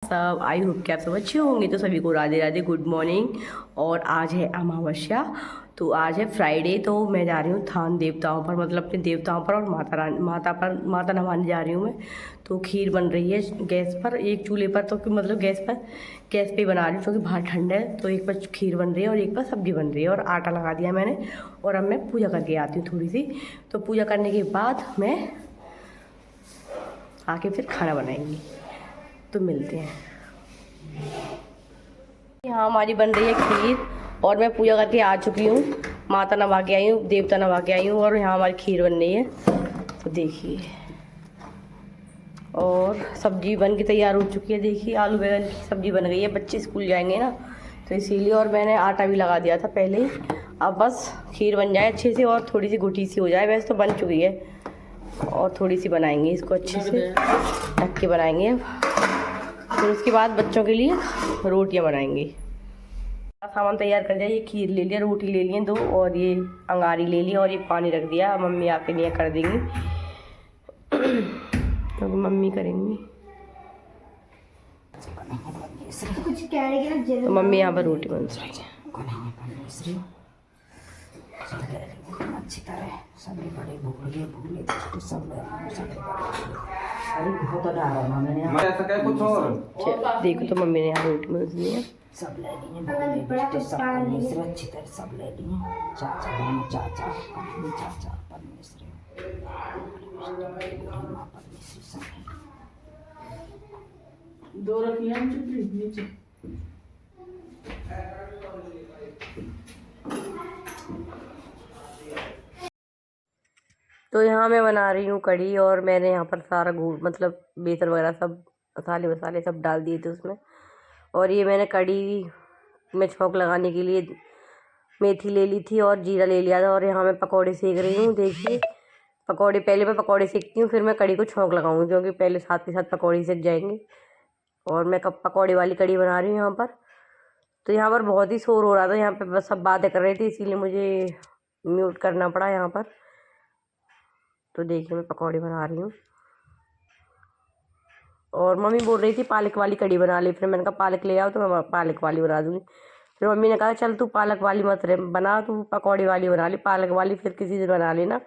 सब I hope कि आप सब अच्छे होंगे। तो सभी को राधे राधे, गुड मॉर्निंग। और आज है अमावस्या, तो आज है फ्राइडे। तो मैं जा रही हूँ थान देवताओं पर, मतलब अपने देवताओं पर, और माता नवाने जा रही हूँ मैं। तो खीर बन रही है गैस पर, एक चूल्हे पर, तो मतलब गैस पे बना रही हूँ क्योंकि बाहर ठंड है। तो एक पर खीर बन रही है और एक पर सब्जी बन रही है, और आटा लगा दिया मैंने। और अब मैं पूजा करके आती हूँ थोड़ी सी। तो पूजा करने के बाद मैं आके फिर खाना बनाएंगी, तो मिलते हैं। यहाँ हमारी बन रही है खीर, और मैं पूजा करके आ चुकी हूँ। माता नवा के आई हूँ, देवता नवा के आई हूँ, और यहाँ हमारी खीर बन रही है, तो देखिए। और सब्जी बन के तैयार हो चुकी है, देखिए आलू बैंगन की सब्जी बन गई है। बच्चे स्कूल जाएंगे ना, तो इसीलिए। और मैंने आटा भी लगा दिया था पहले ही। अब बस खीर बन जाए अच्छे से, और थोड़ी सी गुठी सी हो जाए। वैसे तो बन चुकी है, और थोड़ी सी बनाएंगे इसको अच्छे से, ढक के बनाएंगे। फिर उसके बाद बच्चों के लिए रोटियां बनाएंगे। सामान तैयार कर दिया, ये खीर ले लिया, रोटी ले लिए 2, और ये अंगारी ले लिया, और ये पानी रख दिया। मम्मी आके लिए कर देंगी, तो मम्मी करेंगी। तो मम्मी यहाँ पर रोटी बन रही है अच्छी तरह। सभी बड़े भूले सब देखो। तो मम्मी ने यहाँ रोटी बन दी है, सब ले लिए अच्छी तरह, सब ले लिए। चाचा परमेश्वरी दो रखिए नीचे। तो यहाँ मैं बना रही हूँ कढ़ी, और मैंने यहाँ पर सारा मतलब बेसन वगैरह सब मसाले सब डाल दिए थे उसमें। और ये मैंने कढ़ी में छौंक लगाने के लिए मेथी ले ली थी और जीरा ले लिया था। और यहाँ मैं पकौड़े सेक रही हूँ, देखिए। पहले मैं पकौड़े सेकती हूँ, फिर मैं कढ़ी को छौंक लगाऊंगी, क्योंकि पहले साथ के साथ पकौड़े सेक जाएंगे। और मैं पकौड़े वाली कढ़ी बना रही हूँ यहाँ पर। तो यहाँ पर बहुत ही शोर हो रहा था, यहाँ पर बस सब बातें कर रहे थे, इसीलिए मुझे म्यूट करना पड़ा यहाँ पर। तो देखिए मैं पकौड़े बना रही हूँ, और मम्मी बोल रही थी पालक वाली कढ़ी बना ली। फिर मैंने कहा पालक ले आओ, तो मैं पालक वाली बना दूँगी। फिर मम्मी ने कहा चल तू पालक वाली मत बना, तू पकौड़ी वाली बना ली, पालक वाली फिर किसी दिन बना लेना।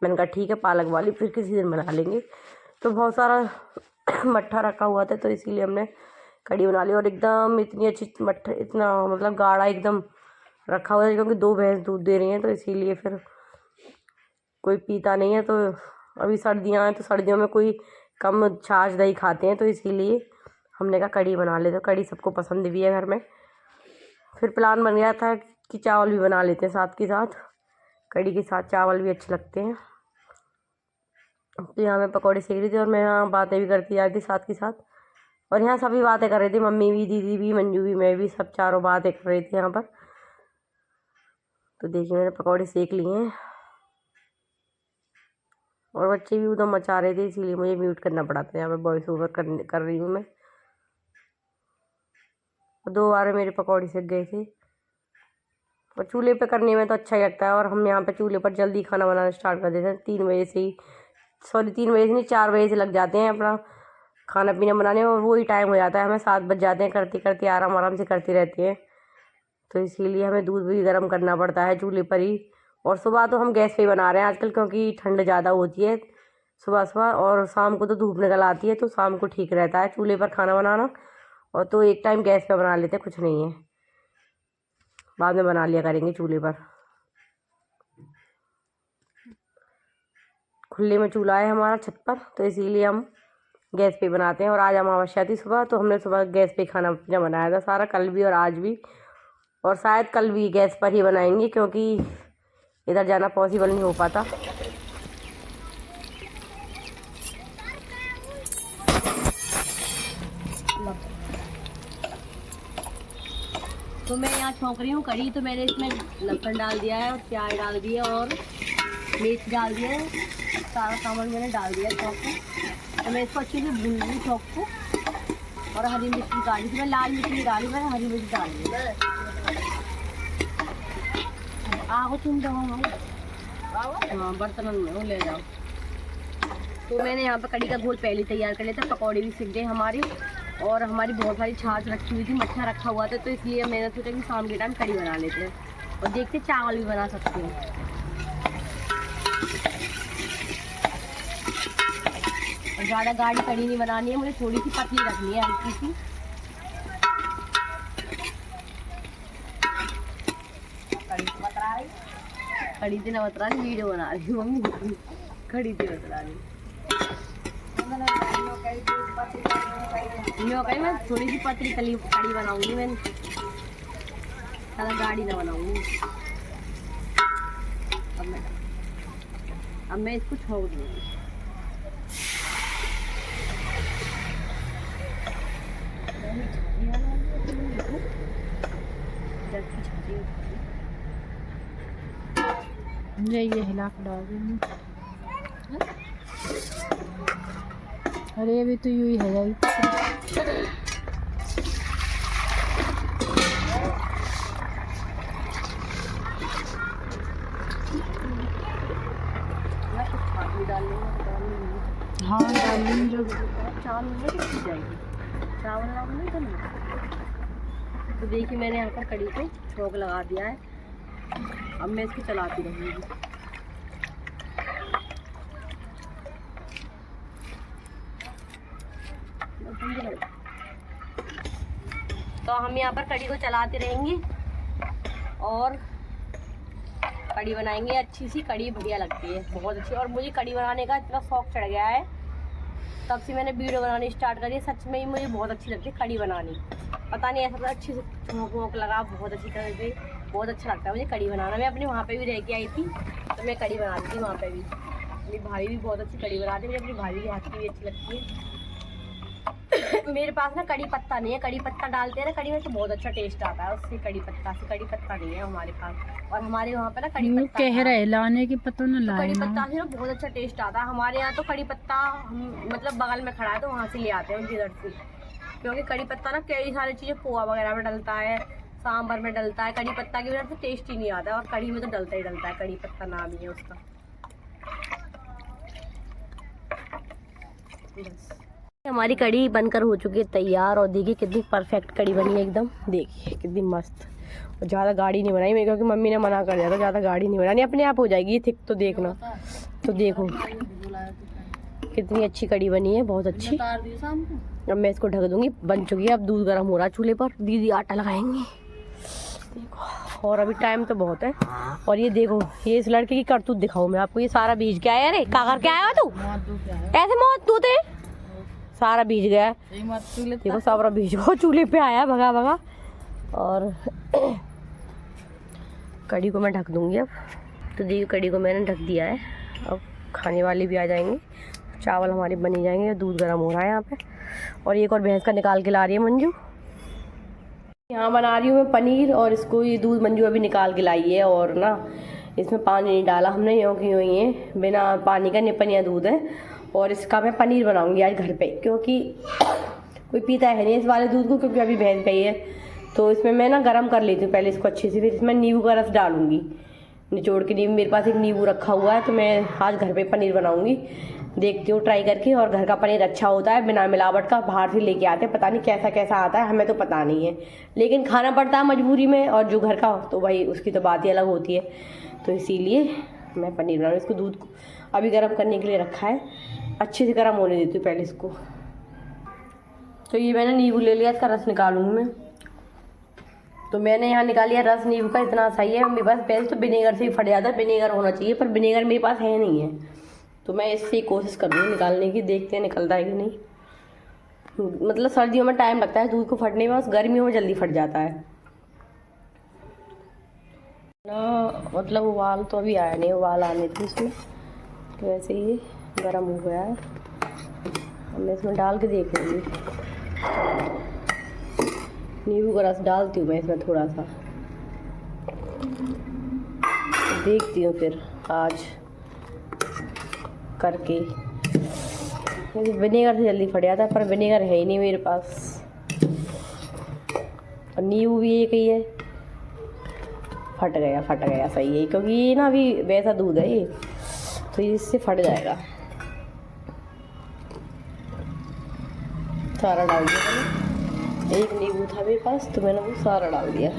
मैंने कहा ठीक है, पालक वाली फिर किसी दिन बना लेंगे। तो बहुत सारा मट्ठा रखा हुआ था, तो इसीलिए हमने कढ़ी बना ली। और एकदम इतनी अच्छी मट्ठा, इतना मतलब गाढ़ा एकदम रखा हुआ है, क्योंकि 2 भैंस दूध दे रही हैं, तो इसीलिए फिर कोई पीता नहीं है। तो अभी सर्दियाँ हैं, तो सर्दियों में कोई कम छाछ दही खाते हैं, तो इसीलिए हमने कहा कढ़ी बना ले। तो कढ़ी सबको पसंद भी है घर में। फिर प्लान बन गया था कि चावल भी बना लेते हैं साथ के साथ, कढ़ी के साथ चावल भी अच्छे लगते हैं। तो यहाँ मैं पकौड़े सेक रही थी, और मैं यहाँ बातें भी करती जा रही थी साथ के साथ। और यहाँ सभी बातें कर रही थी, मम्मी भी, दीदी भी, मंजू भी, मैं भी, सब चारों बातें कर रही थी यहाँ पर। तो देखिए मैंने पकौड़े सेक लिए हैं, और बच्चे भी उधर मचा रहे थे, इसीलिए मुझे म्यूट करना पड़ा था। यहाँ पर वॉइस ओवर कर रही हूँ मैं। 2 बार मेरे पकौड़े सेक गए थे। और चूल्हे पे करने में तो अच्छा ही लगता है, और हम यहाँ पे चूल्हे पर जल्दी खाना बनाना स्टार्ट कर देते हैं 3 बजे से ही। 3 बजे से नहीं, 4 बजे से लग जाते हैं अपना खाना पीना बनाने में, और वही टाइम हो जाता है। हमें 7 बज जाते हैं, करते करते आराम से करते रहते हैं। तो इसीलिए हमें दूध भी गर्म करना पड़ता है चूल्हे पर ही। और सुबह तो हम गैस पे ही बना रहे हैं आजकल, क्योंकि ठंड ज़्यादा होती है सुबह, और शाम को तो धूप निकल आती है, तो शाम को ठीक रहता है चूल्हे पर खाना बनाना। और तो एक टाइम गैस पे बना लेते हैं, कुछ नहीं है, बाद में बना लिया करेंगे चूल्हे पर। खुले में चूल्हा है हमारा छत पर, तो इसीलिए हम गैस पे बनाते हैं। और आज अमावस्या थी सुबह, तो हमने सुबह गैस पे खाना पीना बनाया था सारा, कल भी और आज भी। और शायद कल भी गैस पर ही बनाएंगे, क्योंकि इधर जाना पॉसिबल नहीं हो पाता। तो मैं यहाँ छौंक रही हूँ कढ़ी। तो मैंने इसमें लहसुन डाल दिया है, और प्याज डाल दिया, और मिर्च डाल दिया है, सारा सामान मैंने डाल दिया छौंक को। तो मैं इसको अच्छे से भून लूँ छौंक को। और हरी मिर्ची डाली थी मैं, लाल मिर्च नहीं डाली मैंने, हरी मिर्च डाल दी। आगो तुम जाओ, हाँ बर्तन में ले जाओ। तो मैंने यहाँ पर कढ़ी का घोल पहले तैयार कर लिया था, पकौड़े भी सीख गए हमारे। और हमारी बहुत सारी छाछ रखी हुई थी, मट्ठा रखा हुआ था, तो इसलिए मैंने सोचा कि शाम के टाइम कड़ी बना लेते हैं और देखते चावल भी बना सकते हैं। ज़्यादा गाढ़ी कड़ी नहीं बनानी है मुझे, थोड़ी सी पतली रखनी है, हल्की सी। कड़ी से ना बता रही, वीडियो बना रही हूँ मम्मी, कड़ी से बता रही। मैं थोड़ी सी पतली कड़ी बनाऊंगी, मैं ज़्यादा गाढ़ी ना बनाऊंगी। अब मैं इसको छोड़ दूँगी। ये हिला के डाल देंगे। अरे अभी तो यूं ही है जाएगी। हाँ डाल लेंगे जब चावल नहीं करना। तो देखिए मैंने यहाँ पर कड़ी को छोंक लगा दिया है, अब मैं इसको चलाती रहूँगी। तो हम यहाँ पर कड़ी को चलाते रहेंगे और कड़ी बनाएंगे। अच्छी सी कड़ी बढ़िया लगती है, बहुत अच्छी। और मुझे कड़ी बनाने का इतना शौक चढ़ गया है, तब से मैंने वीडियो बनानी स्टार्ट करी है। सच में ही मुझे बहुत अच्छी लगती है कड़ी बनानी। पता नहीं ऐसा अच्छी से छोंक वोंक लगा, बहुत अच्छी तरह से, बहुत अच्छा लगता है मुझे कड़ी बनाना। मैं अपने वहाँ पे भी रह के आई थी तो मैं कड़ी बनाती थी वहाँ पे भी। मेरी भाभी भी बहुत अच्छी कड़ी बनाती है, मुझे अपनी भाभी के हाथ की भी अच्छी लगती है। मेरे पास ना कड़ी पत्ता नहीं है, कड़ी पत्ता डालते हैं ना कड़ी में तो बहुत अच्छा टेस्ट आता है उससे। कड़ी पत्ता नहीं है हमारे पास, और हमारे वहाँ पे ना कड़ी पत्ता कह रहे लाने की पता न लाए। कड़ी पत्ता से ना बहुत अच्छा टेस्ट आता है हमारे यहाँ। तो कड़ी पत्ता हम मतलब बगल में खड़ा है तो वहाँ से ले आते हैं जिधर से, क्योंकि कड़ी पत्ता ना कई सारी चीज़ें पोहा वगैरह में डलता है, सांभर में डलता है। कड़ी पत्ता की वजह से टेस्ट ही नहीं आता, और कड़ी में तो डलता ही डलता है, कड़ी पत्ता नाम ही है उसका। हमारी कड़ी बनकर हो चुकी है तैयार, और देखिए कितनी परफेक्ट कड़ी बनी है एकदम, देखिए कितनी मस्त। और ज़्यादा गाढ़ी नहीं बनाई मैं, क्योंकि मम्मी ने मना कर दिया था ज़्यादा गाढ़ी नहीं बनानी, अपने आप हो जाएगी थिक। तो देखना, तो देखो कितनी अच्छी कड़ी बनी है, बहुत अच्छी। अब मैं इसको ढक दूंगी, बन चुकी है। अब दूध गर्म हो रहा है चूल्हे पर, दीदी आटा लगाएंगी देखो। और अभी टाइम तो बहुत है। और ये देखो, ये इस लड़के की करतूत दिखाऊं मैं आपको, ये सारा बीज क्या है। अरे का करके आया तू, ऐसे मौत तू थे, सारा बीज गया है देखो, सारा बीज वो चूल्हे पे आया भगा भगा। और कड़ी को मैं ढक दूंगी अब। तो देखिए कड़ी को मैंने ढक दिया है, अब खाने वाले भी आ जाएंगे, चावल हमारे बने जाएंगे। दूध गर्म हो रहा है यहाँ पे, और एक और भैंस का निकाल के ला रही है मंजू। यहाँ बना रही हूँ मैं पनीर, और इसको ये दूध मंजू अभी निकाल के लाई है। और ना इसमें पानी नहीं डाला हमने, यूँ की यूँ ही है, बिना पानी का निपनिया दूध है। और इसका मैं पनीर बनाऊंगी आज घर पे, क्योंकि कोई पीता है नहीं इस वाले दूध को, क्योंकि अभी भैंस गई है। तो इसमें मैं ना गर्म कर लेती हूँ पहले इसको अच्छे से, फिर इसमें नींबू का रस डालूंगी, निचोड़ के नींबू। मेरे पास एक नींबू रखा हुआ है, तो मैं आज घर पे पनीर बनाऊंगी। देखती हूँ ट्राई करके। और घर का पनीर अच्छा होता है, बिना मिलावट का। बाहर से लेके आते हैं, पता नहीं कैसा कैसा आता है, हमें तो पता नहीं है, लेकिन खाना पड़ता है मजबूरी में। और जो घर का तो भाई उसकी तो बात ही अलग होती है। तो इसीलिए मैं पनीर बना रही हूँ। इसको दूध को अभी गर्म करने के लिए रखा है, अच्छे से गर्म होने देती हूँ पहले इसको। तो ये मैंने नींबू ले लिया, इसका रस निकालूंगी मैं। तो मैंने यहाँ निकाल लिया रस नींबू का, इतना सही है। मेरे पास पहले तो विनेगर से ही फट जाता है, विनेगर होना चाहिए, पर विनेगर मेरे पास है नहीं है। तो मैं इससे ही कोशिश कर रही हूँ निकालने की, देखते हैं निकलता है कि नहीं। मतलब सर्दियों में टाइम लगता है दूध को फटने में, गर्मियों में जल्दी फट जाता है ना। मतलब उबाल तो अभी आया नहीं, उबाल आने थे इसमें, तो वैसे ही गर्म हो गया है। अब मैं इसमें डाल के देख लूँगी, नींबू का रस डालती हूँ मैं इसमें थोड़ा सा, देखती हूँ फिर आज करके। विनेगर से जल्दी फट जाता है, पर विनेगर है ही नहीं मेरे पास, और नींबू भी एक ही है। फट गया सही है, क्योंकि ये ना अभी वैसा दूध है ये, तो इससे फट जाएगा। सारा डाल दिया मैंने। एक नींबू था मेरे पास तो मैंने वो सारा डाल दिया।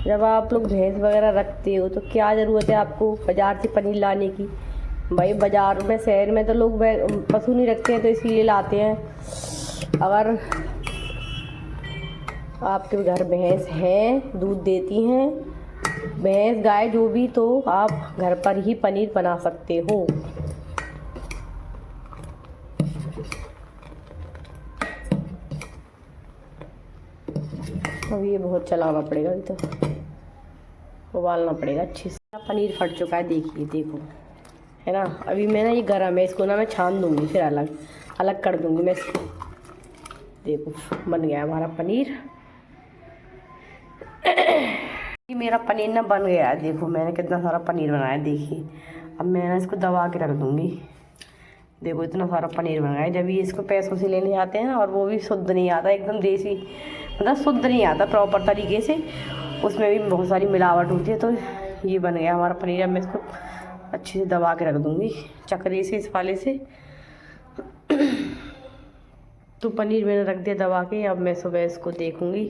जब आप लोग भैंस वगैरह रखते हो तो क्या ज़रूरत है आपको बाज़ार से पनीर लाने की। भाई बाज़ार में शहर में तो लोग पशु नहीं रखते हैं तो इसीलिए लाते हैं। अगर आपके घर भैंस हैं, दूध देती हैं, भैंस गाय जो भी, तो आप घर पर ही पनीर बना सकते हो। अब ये बहुत चलाना पड़ेगा, अभी तो उबालना पड़ेगा अच्छे से। पनीर फट चुका है, देखिए देखो, है ना। अभी मैं ना ये गरम है, इसको ना मैं छान दूँगी, फिर अलग अलग कर दूँगी मैं इसको। देखो बन गया हमारा पनीर। ये मेरा पनीर ना बन गया है। देखो मैंने कितना सारा पनीर बनाया, देखिए। अब मैं ना इसको दबा के रख दूँगी। देखो इतना सारा पनीर बन गया है। जब ये इसको पैसों से लेने आते हैं और वो भी शुद्ध नहीं आता, एकदम देसी, मतलब शुद्ध नहीं आता प्रॉपर तरीके से, उसमें भी बहुत सारी मिलावट होती है। तो ये बन गया हमारा पनीर। अब मैं इसको अच्छे से दबा के रख दूँगी चक्री से, इस वाले से। तो पनीर मैंने रख दिया दबा के। अब मैं सुबह इसको देखूँगी